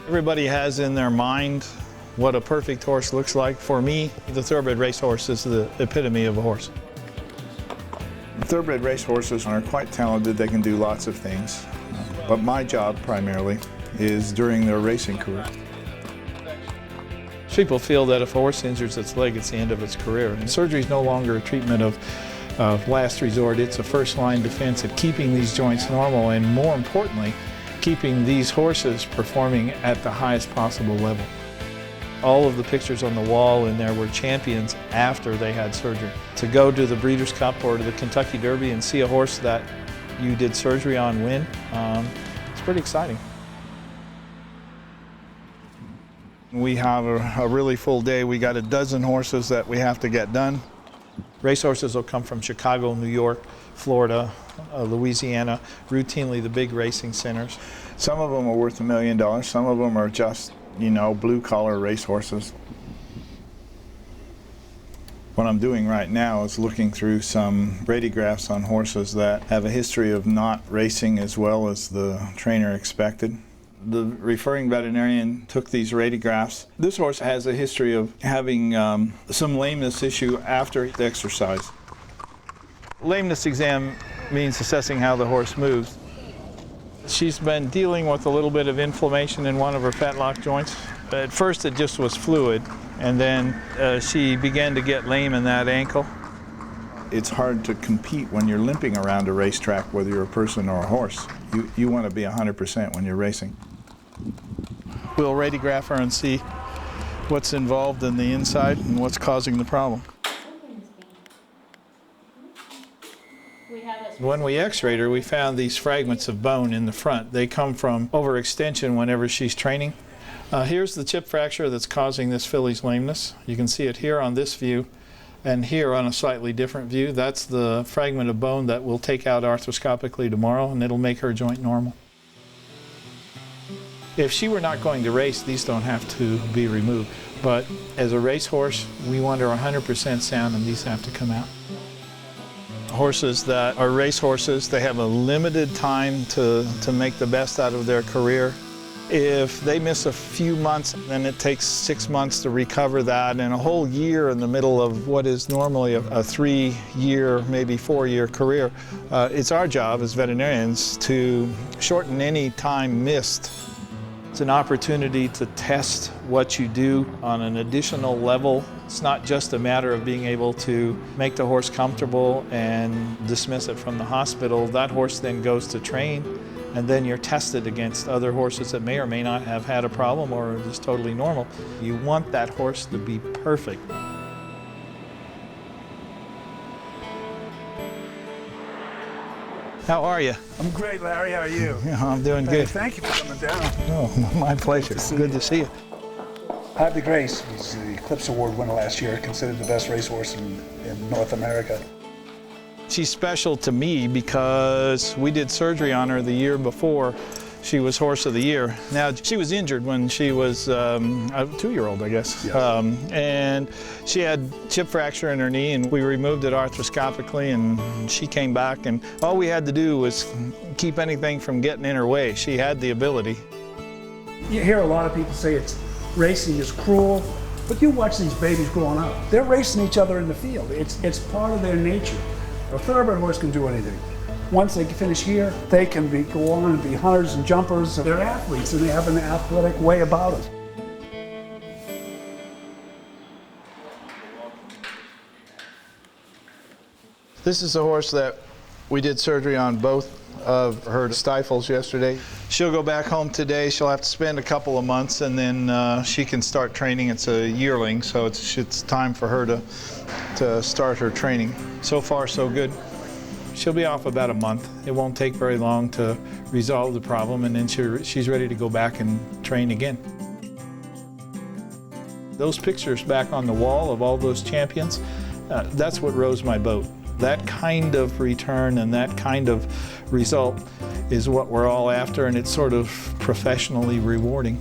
Everybody has in their mind what a perfect horse looks like. For me, the thoroughbred racehorse is the epitome of a horse. Thoroughbred racehorses are quite talented. They can do lots of things. But my job primarily is during their racing career. People feel that if a horse injures its leg, it's the end of its career. And surgery is no longer a treatment of last resort. It's a first-line defense at keeping these joints normal and, more importantly, keeping these horses performing at the highest possible level. All of the pictures on the wall in there were champions after they had surgery. To go to the Breeders' Cup or to the Kentucky Derby and see a horse that you did surgery on win, it's pretty exciting. We have a really full day. We got a dozen horses that we have to get done. Racehorses will come from Chicago, New York, Florida, Louisiana, routinely the big racing centers. Some of them are worth $1 million. Some of them are just, you know, blue-collar racehorses. What I'm doing right now is looking through some radiographs on horses that have a history of not racing as well as the trainer expected. The referring veterinarian took these radiographs. This horse has a history of having some lameness issue after the exercise. Lameness exam means assessing how the horse moves. She's been dealing with a little bit of inflammation in one of her fetlock joints. At first it just was fluid, and then she began to get lame in that ankle. It's hard to compete when you're limping around a racetrack, whether you're a person or a horse. You want to be 100% when you're racing. We'll radiograph her and see what's involved in the inside and what's causing the problem. When we x-rayed her, we found these fragments of bone in the front. They come from overextension whenever she's training. Here's the chip fracture that's causing this filly's lameness. You can see it here on this view and here on a slightly different view. That's the fragment of bone that we'll take out arthroscopically tomorrow, and it'll make her joint normal. If she were not going to race, these don't have to be removed. But as a racehorse, we want her 100% sound, and these have to come out. Horses that are racehorses, they have a limited time to make the best out of their career. If they miss a few months, then it takes 6 months to recover that, and a whole year in the middle of what is normally a 3-year, maybe 4-year career. It's our job as veterinarians to shorten any time missed. It's an opportunity to test what you do on an additional level. It's not just a matter of being able to make the horse comfortable and dismiss it from the hospital. That horse then goes to train, and then you're tested against other horses that may or may not have had a problem or are just totally normal. You want that horse to be perfect. How are you? I'm great, Larry. How are you? Yeah, I'm doing good. Thank you for coming down. Oh, my pleasure. Good to see you. Havre de Grace was the Eclipse Award winner last year, considered the best racehorse in North America. She's special to me because we did surgery on her the year before she was Horse of the Year. Now, she was injured when she was a 2-year-old, I guess. Yes. And she had chip fracture in her knee, and we removed it arthroscopically, and she came back, and all we had to do was keep anything from getting in her way. She had the ability. You hear a lot of people say racing is cruel, but you watch these babies growing up. They're racing each other in the field. It's part of their nature. A thoroughbred horse can do anything. Once they finish here, they can go on and be hunters and jumpers. They're athletes, and they have an athletic way about it. This is a horse that we did surgery on both of her stifles yesterday. She'll go back home today. She'll have to spend a couple of months, and then she can start training. It's a yearling, so it's time for her to start her training. So far, so good. She'll be off about a month. It won't take very long to resolve the problem, and then she's ready to go back and train again. Those pictures back on the wall of all those champions, that's what rose my boat. That kind of return and that kind of result is what we're all after, and it's sort of professionally rewarding.